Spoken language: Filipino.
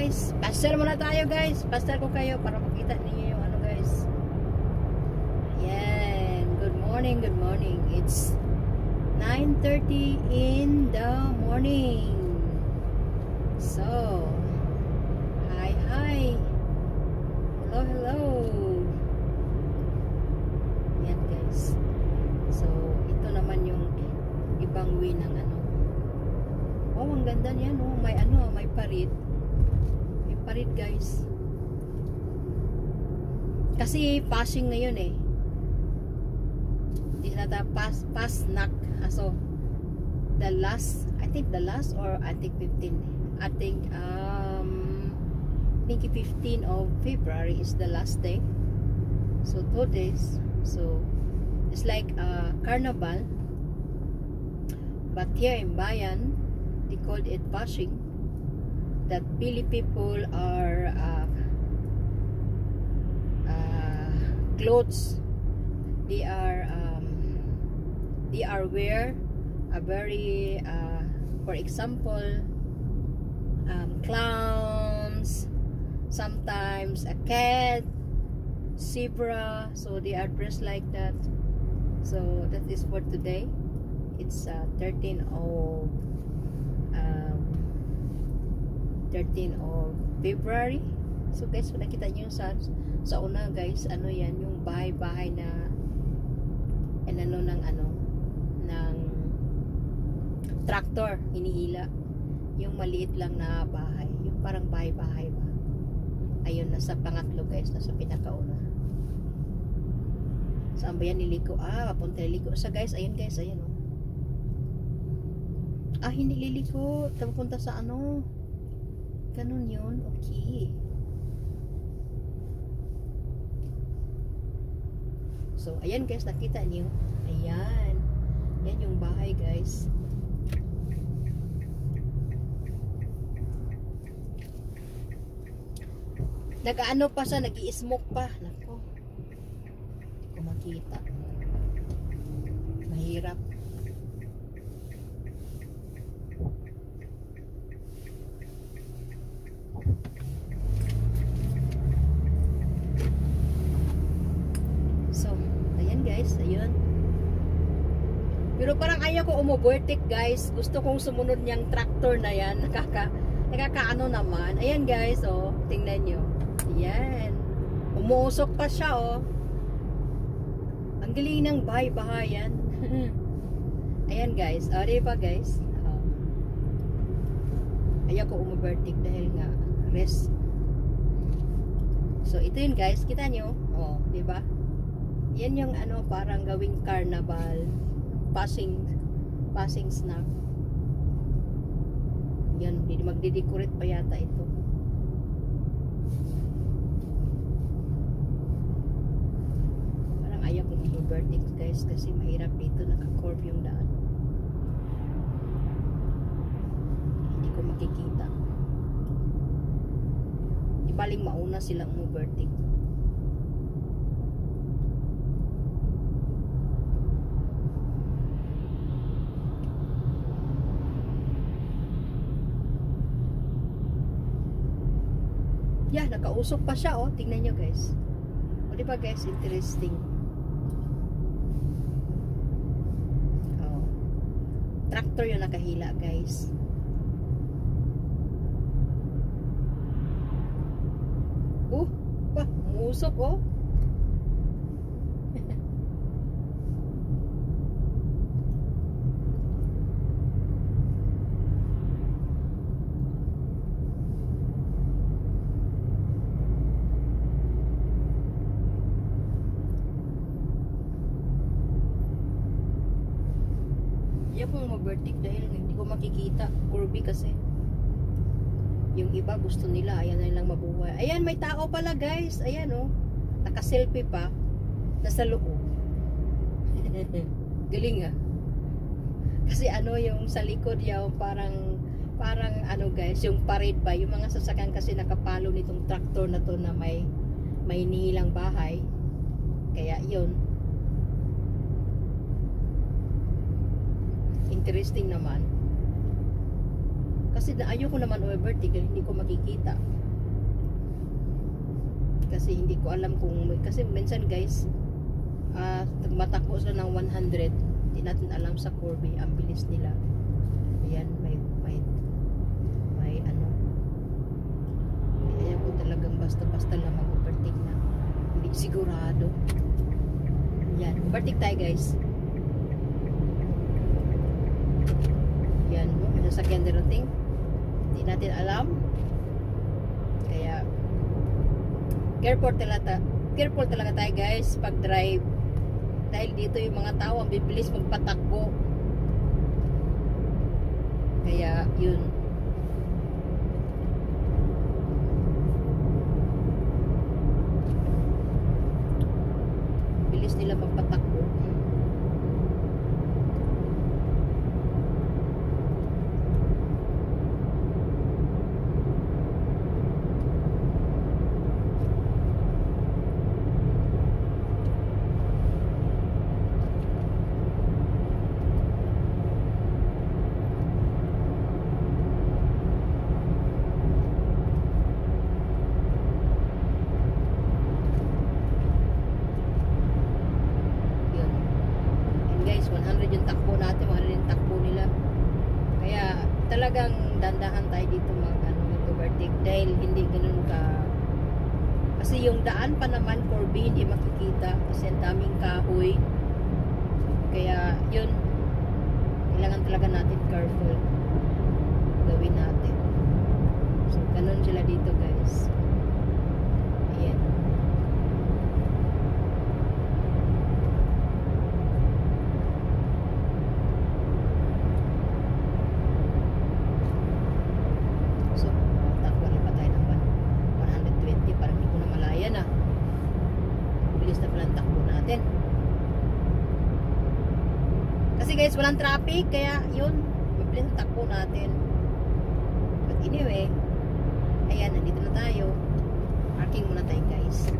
guys. Pastel muna tayo guys. Pastel ko kayo para makita niyo yung ano guys. Ayan. Good morning, good morning. It's 9:30 in the morning. So, hi. Hello. Ayan guys. So, ito naman yung ibang way ng ano. Oh, ang ganda niyan, oh. May parit. May parit, guys. Kasi passing ngayon eh. Hindi nata Pastnak. So, I think the last or I think 15. I think 15 of February is the last day. So 2 days. So it's like a carnival. But here in Bayan, they called it Pasing. That Pili people are clothes. They are wear a very for example clowns, sometimes a cat, zebra. So they are dressed like that. So that is for today. It's 13 of February. So guys, kung nakita nyo sa una guys, ano yan, yung bahay-bahay na ng tractor, hinihila. Yung maliit lang na bahay, yung parang bahay-bahay ba. Ayun, nasa pangatlo guys, nasa pinakauna. Saan ba yan niliko? Papunta niliko sa guys, ayun guys, ayun oh. Hindi liliko. Pupunta sa ano. Ganun yun. Okay. So, ayan guys. Nakita niyo. Ayan. Yan yung bahay guys. Nag-ano pa siya. Nag-i-smoke pa. Nako. Hindi ko makita. Mahirap. Guys, ayun. Pero parang ayaw ko umuvertic guys. Gusto kong sumunod niyang tractor na yan. Nakakaano naman. Ayan guys, oh. Tingnan nyo. Ayan. Umuusok pa siya, oh. Ang galing ng bahay-bahayan. Ayan guys. Diba guys? Ayaw ko umuvertic dahil nga rest. So, ito yun guys. Kita nyo? Oh, diba? Yan yung ano, parang gawing carnival, passing snack. Yan, magdidecorate pa yata ito. Parang ayaw kong i-vertic guys kasi mahirap dito, naka-curve yung daan. Hindi ko makikita. Ibaling mauna silang i-vertic. Yeah, nakausok pa siya, oh. Tingnan nyo, guys. O, diba, guys? Interesting. Oh. Tractor yung nakahila, guys. Umusok, oh. Kung ma-vertic dahil hindi ko makikita curvy kasi yung iba gusto nila ayan na lang mabuhay. Ayan, may tao pala guys. Ayan oh, naka-selfie pa nasa loob. Galing ah. Kasi ano yung sa likod yung parang ano guys, yung parade ba, yung mga sasakyan kasi nakapalo nitong tractor na to na may nilang bahay. Kaya yun, interesting naman. Kasi kasi ayoko naman overtake, hindi ko makikita. Kasi hindi ko alam kung, kasi minsan guys, matakbo sila ng 100, hindi natin alam sa curve, ang bilis nila. Ayan, may ano. Ayan ko talagang basta-basta lang mag-overtake na. Hindi sigurado. Ayan, overtake tayo guys. Ayan, may sasakyan darating. Hindi natin alam. Kaya, careful talaga tayo guys pag drive. Dahil dito yung mga tao ang bibilis magpatakbo. Kaya yun. Bilis nila magpatakbo. Guys, 100 yung takbo natin, 100 yung takbo nila. Kaya talagang dandahan tayo dito mag-overtake dahil hindi ganun ka, kasi yung daan pa naman curve, hindi makikita kasi ang daming kahoy. Kaya yun, kailangan talaga natin careful gawin natin. So ganun sila dito guys. Ayan. Kasi guys, walang traffic, kaya yun, mabilis ang takbo natin. But anyway, ayan, nandito na tayo. Parking muna tayo guys.